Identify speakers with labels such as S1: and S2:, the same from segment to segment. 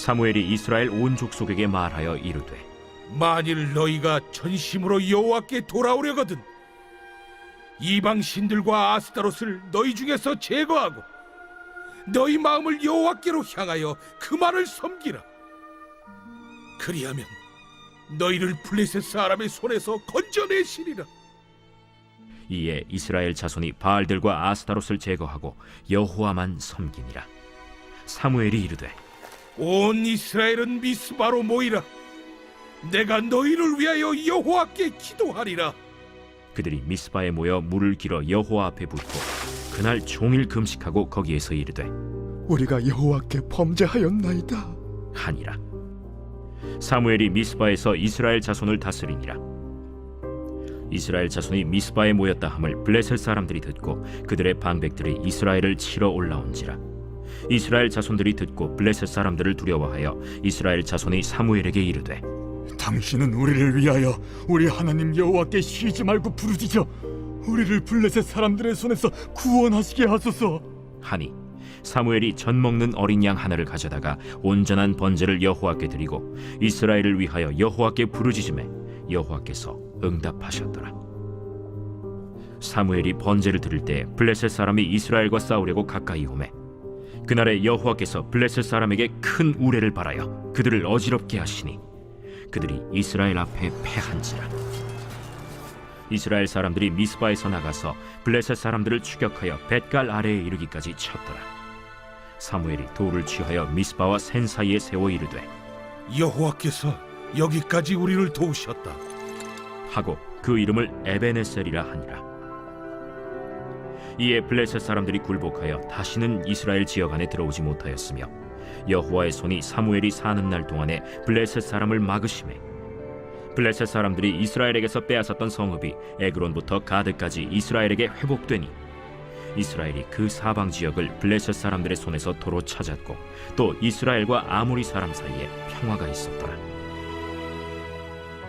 S1: 사무엘이 이스라엘 온 족속에게 말하여 이르되
S2: 만일 너희가 전심으로 여호와께 돌아오려거든 이방 신들과 아스타롯을 너희 중에서 제거하고 너희 마음을 여호와께로 향하여 그만을 섬기라. 그리하면 너희를 블레셋 사람의 손에서 건져내시리라.
S1: 이에 이스라엘 자손이 바알들과 아스타롯을 제거하고 여호와만 섬기니라. 사무엘이 이르되
S2: 온 이스라엘은 미스바로 모이라. 내가 너희를 위하여 여호와께 기도하리라.
S1: 그들이 미스바에 모여 물을 길어 여호와 앞에 붓고 그날 종일 금식하고 거기에서 이르되
S3: 우리가 여호와께 범죄하였나이다
S1: 하니라. 사무엘이 미스바에서 이스라엘 자손을 다스리니라. 이스라엘 자손이 미스바에 모였다 함을 블레셋 사람들이 듣고 그들의 방백들이 이스라엘을 치러 올라온지라. 이스라엘 자손들이 듣고 블레셋 사람들을 두려워하여 이스라엘 자손이 사무엘에게 이르되
S3: 당신은 우리를 위하여 우리 하나님 여호와께 쉬지 말고 부르짖어 우리를 블레셋 사람들의 손에서 구원하시게 하소서
S1: 하니 사무엘이 젖 먹는 어린 양 하나를 가져다가 온전한 번제를 여호와께 드리고 이스라엘을 위하여 여호와께 부르짖음에 여호와께서 응답하셨더라. 사무엘이 번제를 드릴 때 블레셋 사람이 이스라엘과 싸우려고 가까이 오매 그날에 여호와께서 블레셋 사람에게 큰 우레를 발하여 그들을 어지럽게 하시니 그들이 이스라엘 앞에 패한지라. 이스라엘 사람들이 미스바에서 나가서 블레셋 사람들을 추격하여 벳갈 아래에 이르기까지 쳤더라. 사무엘이 돌을 취하여 미스바와 센 사이에 세워 이르되
S2: 여호와께서 여기까지 우리를 도우셨다
S1: 하고 그 이름을 에베네셀이라 하니라. 이에 블레셋 사람들이 굴복하여 다시는 이스라엘 지역 안에 들어오지 못하였으며 여호와의 손이 사무엘이 사는 날 동안에 블레셋 사람을 막으시매 블레셋 사람들이 이스라엘에게서 빼앗았던 성읍이 에그론부터 가드까지 이스라엘에게 회복되니 이스라엘이 그 사방 지역을 블레셋 사람들의 손에서 도로 찾았고 또 이스라엘과 아모리 사람 사이에 평화가 있었더라.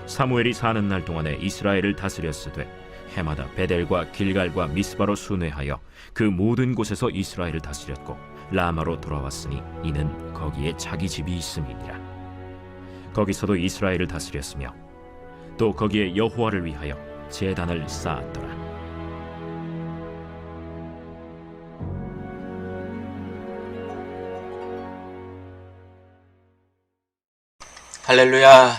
S1: 사무엘이 사는 날 동안에 이스라엘을 다스렸으되 해마다 베델과 길갈과 미스바로 순회하여 그 모든 곳에서 이스라엘을 다스렸고 라마로 돌아왔으니 이는 거기에 자기 집이 있음이니라. 거기서도 이스라엘을 다스렸으며 또 거기에 여호와를 위하여 제단을 쌓았더라.
S4: 할렐루야.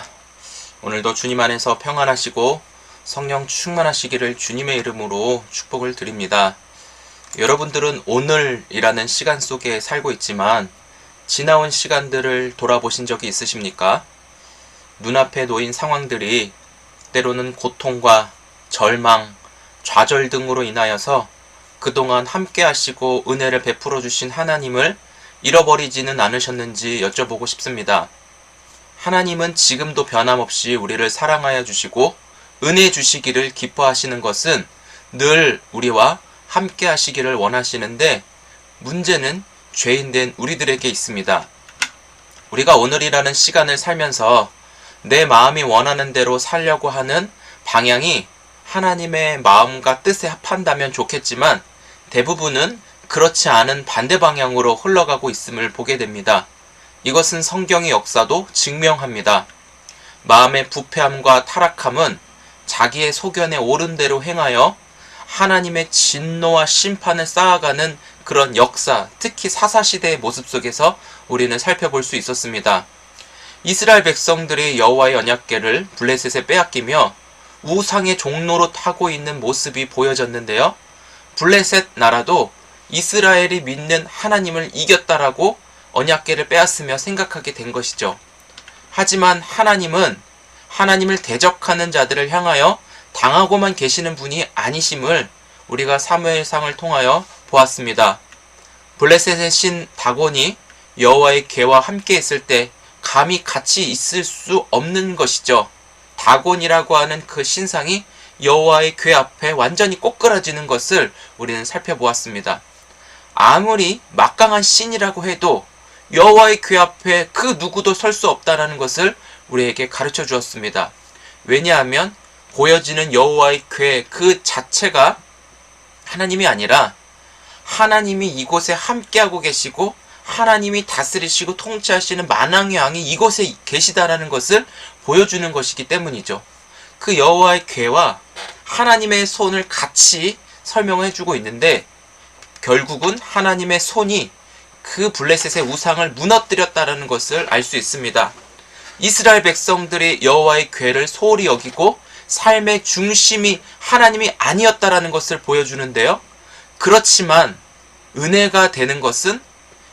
S4: 오늘도 주님 안에서 평안하시고 성령 충만하시기를 주님의 이름으로 축복을 드립니다. 여러분들은 오늘이라는 시간 속에 살고 있지만 지나온 시간들을 돌아보신 적이 있으십니까? 눈앞에 놓인 상황들이 때로는 고통과 절망, 좌절 등으로 인하여서 그동안 함께 하시고 은혜를 베풀어 주신 하나님을 잃어버리지는 않으셨는지 여쭤보고 싶습니다. 하나님은 지금도 변함없이 우리를 사랑하여 주시고 은혜 주시기를 기뻐하시는 것은 늘 우리와 함께 하시기를 원하시는데 문제는 죄인된 우리들에게 있습니다. 우리가 오늘이라는 시간을 살면서 내 마음이 원하는 대로 살려고 하는 방향이 하나님의 마음과 뜻에 합한다면 좋겠지만 대부분은 그렇지 않은 반대 방향으로 흘러가고 있음을 보게 됩니다. 이것은 성경의 역사도 증명합니다. 마음의 부패함과 타락함은 자기의 소견에 옳은 대로 행하여 하나님의 진노와 심판을 쌓아가는 그런 역사, 특히 사사시대의 모습 속에서 우리는 살펴볼 수 있었습니다. 이스라엘 백성들이 여호와의 언약궤를 블레셋에 빼앗기며 우상의 종로로 타고 있는 모습이 보여졌는데요. 블레셋 나라도 이스라엘이 믿는 하나님을 이겼다라고 언약궤를 빼앗으며 생각하게 된 것이죠. 하지만 하나님은 하나님을 대적하는 자들을 향하여 당하고만 계시는 분이 아니심을 우리가 사무엘상을 통하여 보았습니다. 블레셋의 신 다곤이 여호와의 궤와 함께 있을 때 감히 같이 있을 수 없는 것이죠. 다곤이라고 하는 그 신상이 여호와의 궤 앞에 완전히 꼬꾸라지는 것을 우리는 살펴보았습니다. 아무리 막강한 신이라고 해도 여호와의 궤 앞에 그 누구도 설 수 없다는 것을 우리에게 가르쳐 주었습니다. 왜냐하면 보여지는 여호와의 궤 그 자체가 하나님이 아니라 하나님이 이곳에 함께하고 계시고 하나님이 다스리시고 통치하시는 만왕의 왕이 이곳에 계시다라는 것을 보여주는 것이기 때문이죠. 그 여호와의 궤와 하나님의 손을 같이 설명해 주고 있는데, 결국은 하나님의 손이 그 블레셋의 우상을 무너뜨렸다는 것을 알 수 있습니다. 이스라엘 백성들이 여호와의 궤를 소홀히 여기고 삶의 중심이 하나님이 아니었다라는 것을 보여주는데요. 그렇지만 은혜가 되는 것은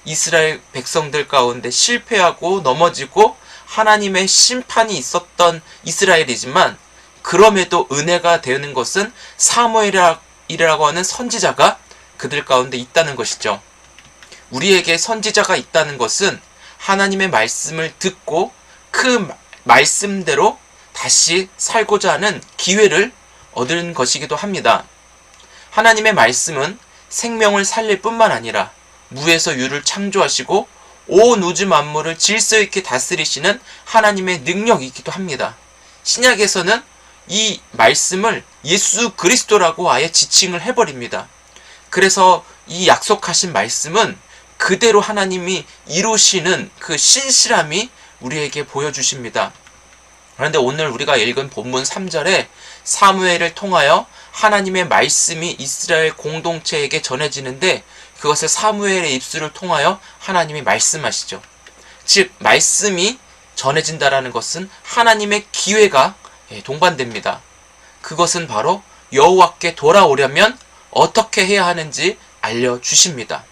S4: 이스라엘 백성들 가운데 실패하고 넘어지고 하나님의 심판이 있었던 이스라엘이지만, 그럼에도 은혜가 되는 것은 사무엘이라고 하는 선지자가 그들 가운데 있다는 것이죠. 우리에게 선지자가 있다는 것은 하나님의 말씀을 듣고 그 말씀대로 다시 살고자 하는 기회를 얻은 것이기도 합니다. 하나님의 말씀은 생명을 살릴 뿐만 아니라 무에서 유를 창조하시고 온 우주 만물을 질서 있게 다스리시는 하나님의 능력이기도 합니다. 신약에서는 이 말씀을 예수 그리스도라고 아예 지칭을 해버립니다. 그래서 이 약속하신 말씀은 그대로 하나님이 이루시는 그 신실함이 우리에게 보여주십니다. 그런데 오늘 우리가 읽은 본문 3절에 사무엘을 통하여 하나님의 말씀이 이스라엘 공동체에게 전해지는데, 그것을 사무엘의 입술을 통하여 하나님이 말씀하시죠. 즉 말씀이 전해진다라는 것은 하나님의 기회가 동반됩니다. 그것은 바로 여호와께 돌아오려면 어떻게 해야 하는지 알려주십니다.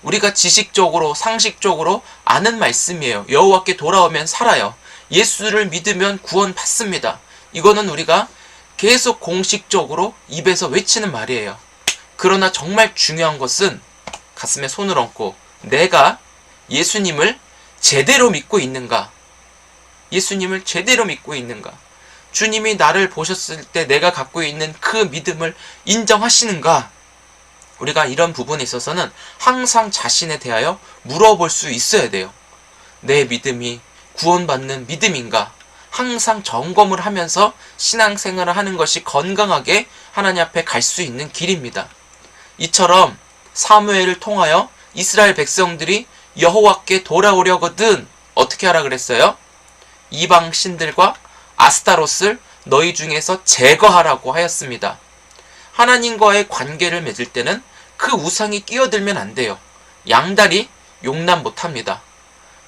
S4: 우리가 지식적으로 상식적으로 아는 말씀이에요. 여호와께 돌아오면 살아요. 예수를 믿으면 구원 받습니다. 이거는 우리가 계속 공식적으로 입에서 외치는 말이에요. 그러나 정말 중요한 것은 가슴에 손을 얹고 내가 예수님을 제대로 믿고 있는가? 예수님을 제대로 믿고 있는가? 주님이 나를 보셨을 때 내가 갖고 있는 그 믿음을 인정하시는가? 우리가 이런 부분에 있어서는 항상 자신에 대하여 물어볼 수 있어야 돼요. 내 믿음이 구원받는 믿음인가? 항상 점검을 하면서 신앙생활을 하는 것이 건강하게 하나님 앞에 갈 수 있는 길입니다. 이처럼 사무엘을 통하여 이스라엘 백성들이 여호와께 돌아오려거든 어떻게 하라 그랬어요? 이방 신들과 아스타롯을 너희 중에서 제거하라고 하였습니다. 하나님과의 관계를 맺을 때는 그 우상이 끼어들면 안 돼요. 양다리 용납 못합니다.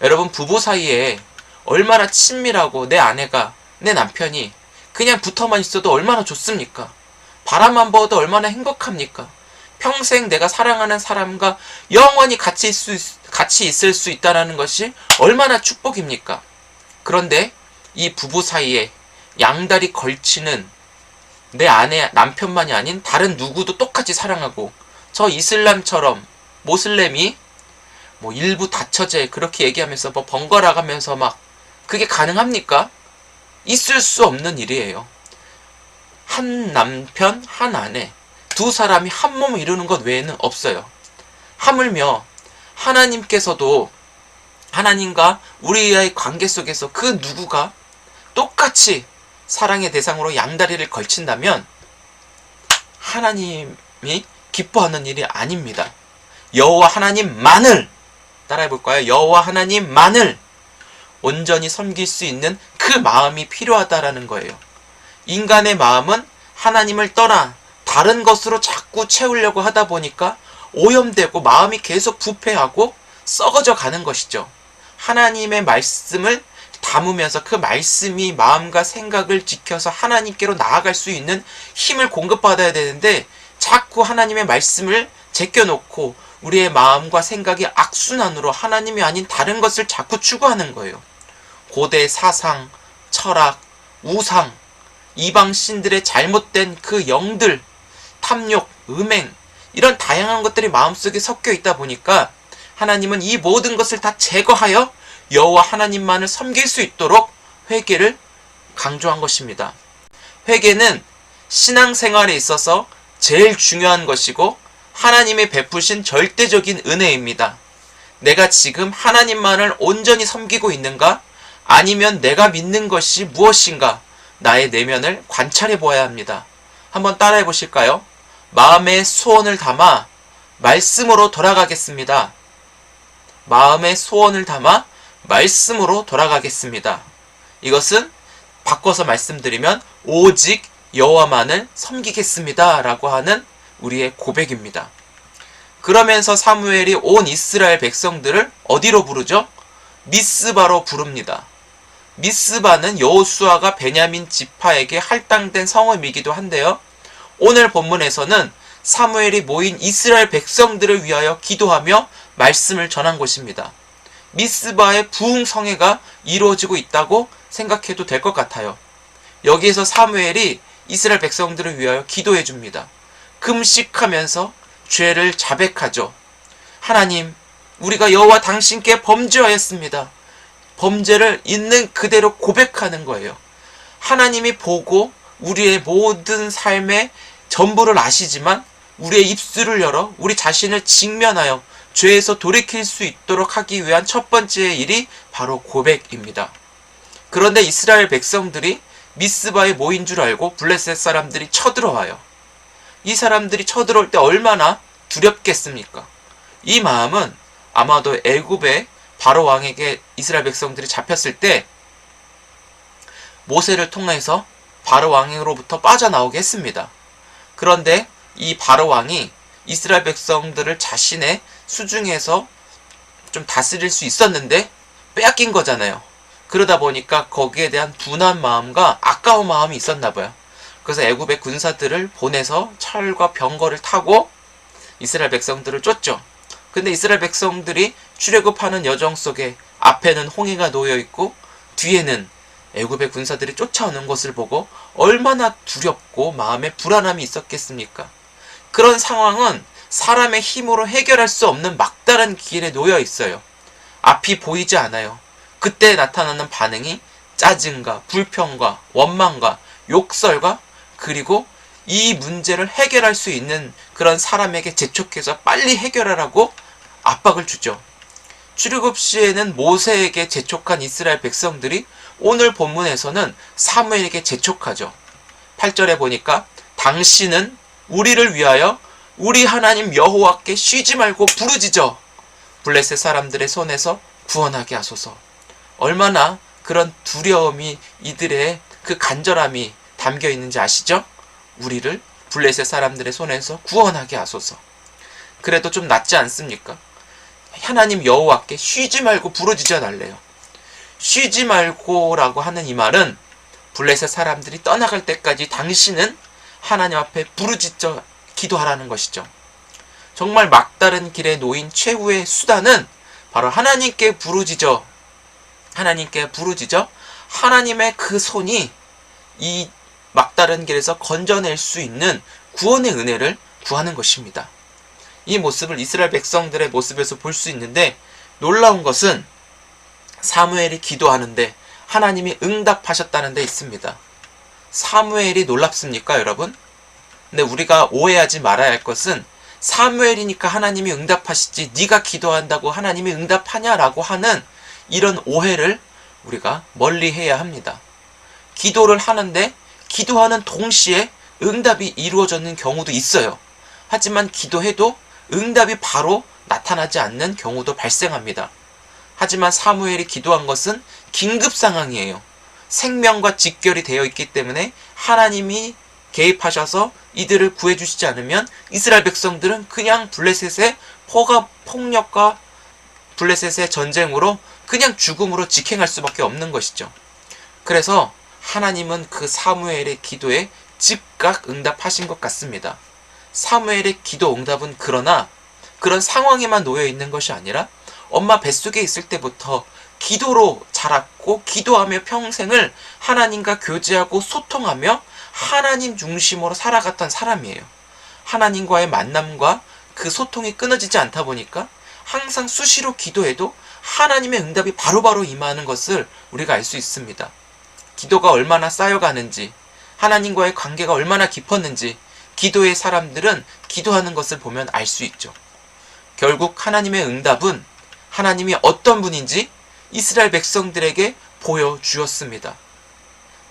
S4: 여러분, 부부 사이에 얼마나 친밀하고 내 아내가, 내 남편이 그냥 붙어만 있어도 얼마나 좋습니까? 바람만 부어도 얼마나 행복합니까? 평생 내가 사랑하는 사람과 영원히 같이 있을 수 있다는 것이 얼마나 축복입니까? 그런데 이 부부 사이에 양다리 걸치는 내 아내, 남편만이 아닌 다른 누구도 똑같이 사랑하고, 저 이슬람처럼 모슬렘이 일부 다처제 그렇게 얘기하면서 번갈아 가면서 그게 가능합니까? 있을 수 없는 일이에요. 한 남편, 한 아내, 두 사람이 한 몸을 이루는 것 외에는 없어요. 하물며 하나님께서도 하나님과 우리의 관계 속에서 그 누구가 똑같이 사랑의 대상으로 양다리를 걸친다면 하나님이 기뻐하는 일이 아닙니다. 여호와 하나님만을 따라해볼까요? 여호와 하나님만을 온전히 섬길 수 있는 그 마음이 필요하다라는 거예요. 인간의 마음은 하나님을 떠나 다른 것으로 자꾸 채우려고 하다 보니까 오염되고 마음이 계속 부패하고 썩어져 가는 것이죠. 하나님의 말씀을 담으면서 그 말씀이 마음과 생각을 지켜서 하나님께로 나아갈 수 있는 힘을 공급받아야 되는데, 자꾸 하나님의 말씀을 제껴놓고 우리의 마음과 생각이 악순환으로 하나님이 아닌 다른 것을 자꾸 추구하는 거예요. 고대 사상, 철학, 우상, 이방 신들의 잘못된 그 영들, 탐욕, 음행, 이런 다양한 것들이 마음속에 섞여 있다 보니까 하나님은 이 모든 것을 다 제거하여 여호와 하나님만을 섬길 수 있도록 회개를 강조한 것입니다. 회개는 신앙생활에 있어서 제일 중요한 것이고 하나님이 베푸신 절대적인 은혜입니다. 내가 지금 하나님만을 온전히 섬기고 있는가? 아니면 내가 믿는 것이 무엇인가? 나의 내면을 관찰해 보아야 합니다. 한번 따라해 보실까요? 마음의 소원을 담아 말씀으로 돌아가겠습니다. 마음의 소원을 담아 말씀으로 돌아가겠습니다. 이것은 바꿔서 말씀드리면 오직 여호와만을 섬기겠습니다 라고 하는 우리의 고백입니다. 그러면서 사무엘이 온 이스라엘 백성들을 어디로 부르죠? 미스바로 부릅니다. 미스바는 여호수아가 베냐민 지파에게 할당된 성읍이기도 한데요. 오늘 본문에서는 사무엘이 모인 이스라엘 백성들을 위하여 기도하며 말씀을 전한 곳입니다. 미스바의 부흥성회가 이루어지고 있다고 생각해도 될 것 같아요. 여기에서 사무엘이 이스라엘 백성들을 위하여 기도해 줍니다. 금식하면서 죄를 자백하죠. 하나님, 우리가 여호와 당신께 범죄하였습니다. 범죄를 있는 그대로 고백하는 거예요. 하나님이 보고 우리의 모든 삶의 전부를 아시지만 우리의 입술을 열어 우리 자신을 직면하여 죄에서 돌이킬 수 있도록 하기 위한 첫 번째 일이 바로 고백입니다. 그런데 이스라엘 백성들이 미스바에 모인 줄 알고 블레셋 사람들이 쳐들어와요. 이 사람들이 쳐들어올 때 얼마나 두렵겠습니까? 이 마음은 아마도 애굽의 바로 왕에게 이스라엘 백성들이 잡혔을 때 모세를 통해서 바로 왕으로부터 빠져나오게 했습니다. 그런데 이 바로 왕이 이스라엘 백성들을 자신의 수중에서 좀 다스릴 수 있었는데 빼앗긴 거잖아요. 그러다 보니까 거기에 대한 분한 마음과 아까운 마음이 있었나 봐요. 그래서 애굽의 군사들을 보내서 철과 병거를 타고 이스라엘 백성들을 쫓죠. 근데 이스라엘 백성들이 출애굽하는 여정 속에 앞에는 홍해가 놓여 있고 뒤에는 애굽의 군사들이 쫓아오는 것을 보고 얼마나 두렵고 마음에 불안함이 있었겠습니까? 그런 상황은 사람의 힘으로 해결할 수 없는 막다른 길에 놓여 있어요. 앞이 보이지 않아요. 그때 나타나는 반응이 짜증과 불평과 원망과 욕설과 그리고 이 문제를 해결할 수 있는 그런 사람에게 재촉해서 빨리 해결하라고 압박을 주죠. 출애굽 시에는 모세에게 재촉한 이스라엘 백성들이 오늘 본문에서는 사무엘에게 재촉하죠. 8절에 보니까 당신은 우리를 위하여 우리 하나님 여호와께 쉬지 말고 부르짖어 블레셋 사람들의 손에서 구원하게 하소서. 얼마나 그런 두려움이 이들의 그 간절함이 담겨 있는지 아시죠? 우리를 블레셋 사람들의 손에서 구원하게 하소서. 그래도 좀 낫지 않습니까? 하나님 여호와께 쉬지 말고 부르짖어 달래요. 쉬지 말고라고 하는 이 말은 블레셋 사람들이 떠나갈 때까지 당신은 하나님 앞에 부르짖어 기도하라는 것이죠. 정말 막다른 길에 놓인 최후의 수단은 바로 하나님께 부르짖어 하나님의 그 손이 이 막다른 길에서 건져낼 수 있는 구원의 은혜를 구하는 것입니다. 이 모습을 이스라엘 백성들의 모습에서 볼 수 있는데 놀라운 것은 사무엘이 기도하는데 하나님이 응답하셨다는 데 있습니다. 사무엘이 놀랍습니까, 여러분? 근데 우리가 오해하지 말아야 할 것은 사무엘이니까 하나님이 응답하시지 네가 기도한다고 하나님이 응답하냐라고 하는 이런 오해를 우리가 멀리해야 합니다. 기도를 하는데 기도하는 동시에 응답이 이루어지는 경우도 있어요. 하지만 기도해도 응답이 바로 나타나지 않는 경우도 발생합니다. 하지만 사무엘이 기도한 것은 긴급 상황이에요. 생명과 직결이 되어 있기 때문에 하나님이 개입하셔서 이들을 구해주시지 않으면 이스라엘 백성들은 그냥 블레셋의 폭력과 블레셋의 전쟁으로 그냥 죽음으로 직행할 수밖에 없는 것이죠. 그래서 하나님은 그 사무엘의 기도에 즉각 응답하신 것 같습니다. 사무엘의 기도 응답은 그러나 그런 상황에만 놓여 있는 것이 아니라 엄마 뱃속에 있을 때부터 기도로 자랐고 기도하며 평생을 하나님과 교제하고 소통하며 하나님 중심으로 살아갔던 사람이에요. 하나님과의 만남과 그 소통이 끊어지지 않다 보니까 항상 수시로 기도해도 하나님의 응답이 바로바로 임하는 것을 우리가 알 수 있습니다. 기도가 얼마나 쌓여가는지, 하나님과의 관계가 얼마나 깊었는지 기도의 사람들은 기도하는 것을 보면 알 수 있죠. 결국 하나님의 응답은 하나님이 어떤 분인지 이스라엘 백성들에게 보여주었습니다.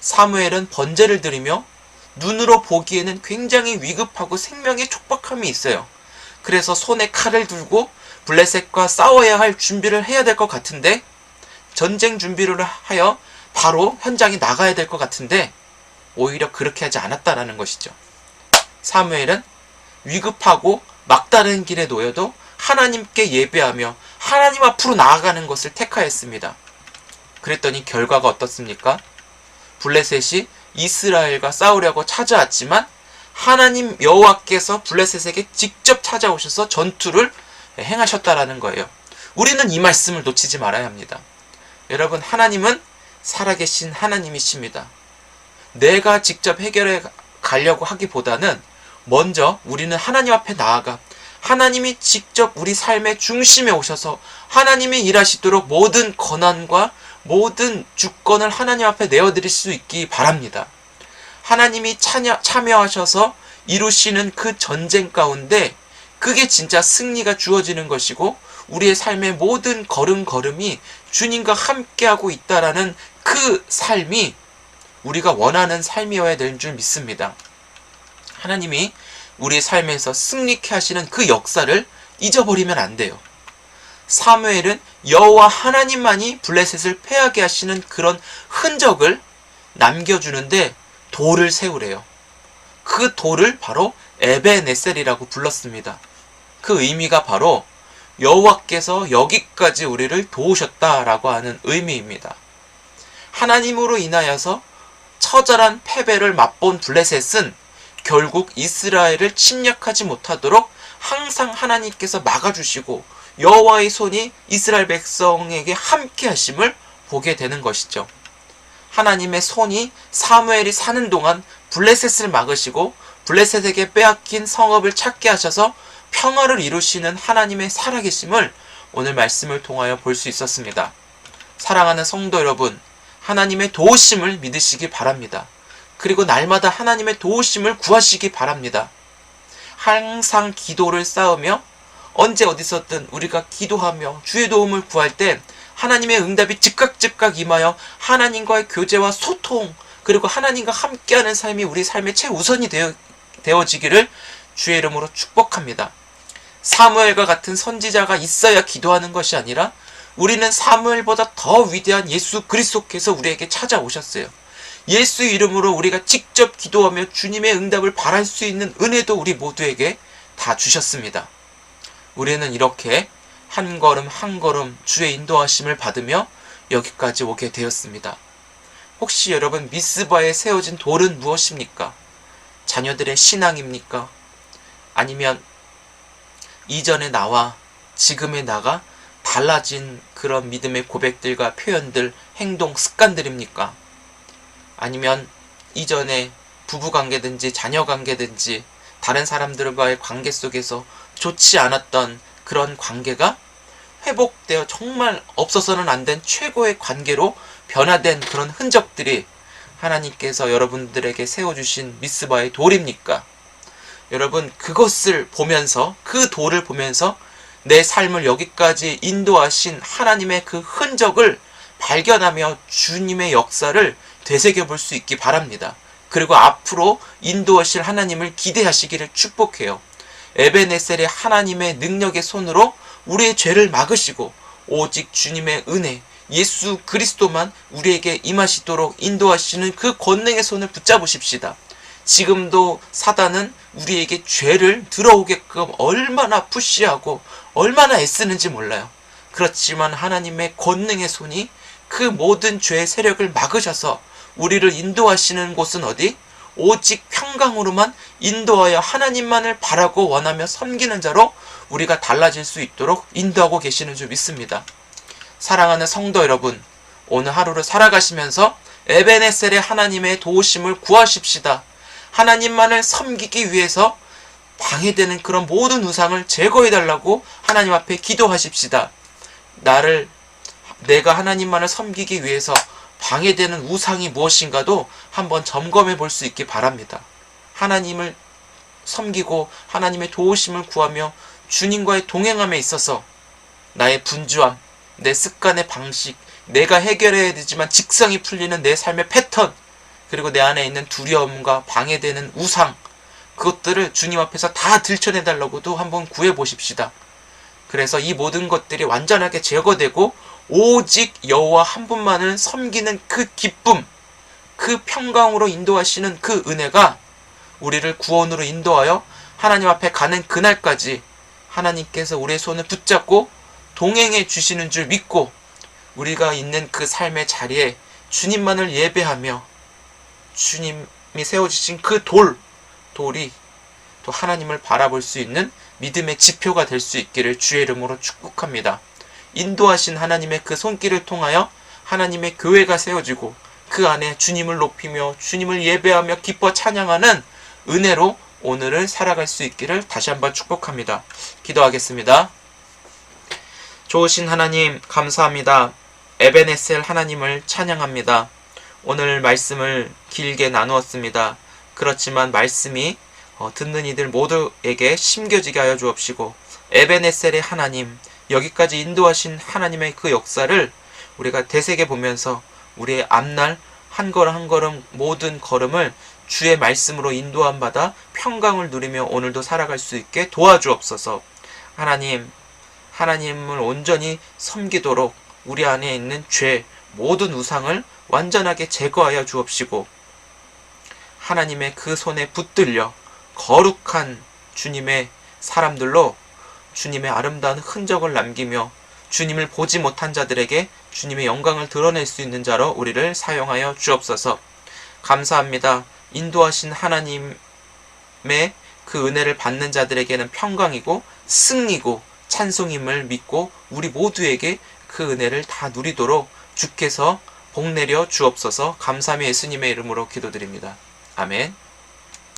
S4: 사무엘은 번제를 드리며 눈으로 보기에는 굉장히 위급하고 생명의 촉박함이 있어요. 그래서 손에 칼을 들고 블레셋과 싸워야 할 준비를 해야 될 것 같은데, 전쟁 준비를 하여 바로 현장에 나가야 될 것 같은데 오히려 그렇게 하지 않았다라는 것이죠. 사무엘은 위급하고 막다른 길에 놓여도 하나님께 예배하며 하나님 앞으로 나아가는 것을 택하였습니다. 그랬더니 결과가 어떻습니까? 블레셋이 이스라엘과 싸우려고 찾아왔지만 하나님 여호와께서 블레셋에게 직접 찾아오셔서 전투를 행하셨다라는 거예요. 우리는 이 말씀을 놓치지 말아야 합니다. 여러분, 하나님은 살아계신 하나님이십니다. 내가 직접 해결해 가려고 하기보다는 먼저 우리는 하나님 앞에 나아가 하나님이 직접 우리 삶의 중심에 오셔서 하나님이 일하시도록 모든 권한과 모든 주권을 하나님 앞에 내어드릴 수 있기 바랍니다. 하나님이 참여하셔서 이루시는 그 전쟁 가운데 그게 진짜 승리가 주어지는 것이고 우리의 삶의 모든 걸음걸음이 주님과 함께하고 있다라는 그 삶이 우리가 원하는 삶이어야 될 줄 믿습니다. 하나님이 우리의 삶에서 승리케 하시는 그 역사를 잊어버리면 안 돼요. 사무엘은 여호와 하나님만이 블레셋을 패하게 하시는 그런 흔적을 남겨주는데 돌을 세우래요. 그 돌을 바로 에베네셀이라고 불렀습니다. 그 의미가 바로 여호와께서 여기까지 우리를 도우셨다라고 하는 의미입니다. 하나님으로 인하여서 처절한 패배를 맛본 블레셋은 결국 이스라엘을 침략하지 못하도록 항상 하나님께서 막아주시고 여호와의 손이 이스라엘 백성에게 함께 하심을 보게 되는 것이죠. 하나님의 손이 사무엘이 사는 동안 블레셋을 막으시고 블레셋에게 빼앗긴 성읍을 찾게 하셔서 평화를 이루시는 하나님의 살아계심을 오늘 말씀을 통하여 볼 수 있었습니다. 사랑하는 성도 여러분, 하나님의 도우심을 믿으시기 바랍니다. 그리고 날마다 하나님의 도우심을 구하시기 바랍니다. 항상 기도를 쌓으며 언제 어디서든 우리가 기도하며 주의 도움을 구할 때 하나님의 응답이 즉각 임하여 하나님과의 교제와 소통 그리고 하나님과 함께하는 삶이 우리 삶의 최우선이 되어지기를 주의 이름으로 축복합니다. 사무엘과 같은 선지자가 있어야 기도하는 것이 아니라 우리는 사무엘보다 더 위대한 예수 그리스도께서 우리에게 찾아오셨어요. 예수 이름으로 우리가 직접 기도하며 주님의 응답을 바랄 수 있는 은혜도 우리 모두에게 다 주셨습니다. 우리는 이렇게 한 걸음 한 걸음 주의 인도하심을 받으며 여기까지 오게 되었습니다. 혹시 여러분 미스바에 세워진 돌은 무엇입니까? 자녀들의 신앙입니까? 아니면 이전의 나와 지금의 나가 달라진 그런 믿음의 고백들과 표현들, 행동, 습관들입니까? 아니면 이전에 부부관계든지 자녀관계든지 다른 사람들과의 관계 속에서 좋지 않았던 그런 관계가 회복되어 정말 없어서는 안 된 최고의 관계로 변화된 그런 흔적들이 하나님께서 여러분들에게 세워주신 미스바의 돌입니까? 여러분, 그것을 보면서, 그 돌을 보면서 내 삶을 여기까지 인도하신 하나님의 그 흔적을 발견하며 주님의 역사를 되새겨볼 수 있기 바랍니다. 그리고 앞으로 인도하실 하나님을 기대하시기를 축복해요. 에베네셀의 하나님의 능력의 손으로 우리의 죄를 막으시고 오직 주님의 은혜, 예수 그리스도만 우리에게 임하시도록 인도하시는 그 권능의 손을 붙잡으십시다. 지금도 사단은 우리에게 죄를 들어오게끔 얼마나 푸시하고 얼마나 애쓰는지 몰라요. 그렇지만 하나님의 권능의 손이 그 모든 죄의 세력을 막으셔서 우리를 인도하시는 곳은 어디? 오직 평강으로만 인도하여 하나님만을 바라고 원하며 섬기는 자로 우리가 달라질 수 있도록 인도하고 계시는 줄 믿습니다. 사랑하는 성도 여러분, 오늘 하루를 살아가시면서 에베네셀의 하나님의 도우심을 구하십시다. 하나님만을 섬기기 위해서 방해되는 그런 모든 우상을 제거해달라고 하나님 앞에 기도하십시다. 내가 하나님만을 섬기기 위해서 방해되는 우상이 무엇인가도 한번 점검해 볼 수 있기 바랍니다. 하나님을 섬기고 하나님의 도우심을 구하며 주님과의 동행함에 있어서 나의 분주함, 내 습관의 방식, 내가 해결해야 되지만 직성이 풀리는 내 삶의 패턴, 그리고 내 안에 있는 두려움과 방해되는 우상, 그것들을 주님 앞에서 다 들춰내달라고도 한번 구해보십시다. 그래서 이 모든 것들이 완전하게 제거되고 오직 여호와 한 분만을 섬기는 그 기쁨, 그 평강으로 인도하시는 그 은혜가 우리를 구원으로 인도하여 하나님 앞에 가는 그날까지 하나님께서 우리의 손을 붙잡고 동행해 주시는 줄 믿고 우리가 있는 그 삶의 자리에 주님만을 예배하며 주님이 세워주신 그 돌이 또 하나님을 바라볼 수 있는 믿음의 지표가 될 수 있기를 주의 이름으로 축복합니다. 인도하신 하나님의 그 손길을 통하여 하나님의 교회가 세워지고 그 안에 주님을 높이며 주님을 예배하며 기뻐 찬양하는 은혜로 오늘을 살아갈 수 있기를 다시 한번 축복합니다. 기도하겠습니다. 좋으신 하나님 감사합니다. 에베네셀 하나님을 찬양합니다. 오늘 말씀을 길게 나누었습니다. 그렇지만 말씀이 듣는 이들 모두에게 심겨지게 하여 주옵시고 에베네셀의 하나님, 여기까지 인도하신 하나님의 그 역사를 우리가 되새겨 보면서 우리의 앞날 한 걸음 한 걸음 모든 걸음을 주의 말씀으로 인도함 받아 평강을 누리며 오늘도 살아갈 수 있게 도와주옵소서. 하나님을 온전히 섬기도록 우리 안에 있는 죄, 모든 우상을 완전하게 제거하여 주옵시고 하나님의 그 손에 붙들려 거룩한 주님의 사람들로 주님의 아름다운 흔적을 남기며 주님을 보지 못한 자들에게 주님의 영광을 드러낼 수 있는 자로 우리를 사용하여 주옵소서. 감사합니다. 인도하신 하나님의 그 은혜를 받는 자들에게는 평강이고 승리고 찬송임을 믿고 우리 모두에게 그 은혜를 다 누리도록 주께서 복 내려 주옵소서. 감사함이 예수님의 이름으로 기도드립니다. 아멘.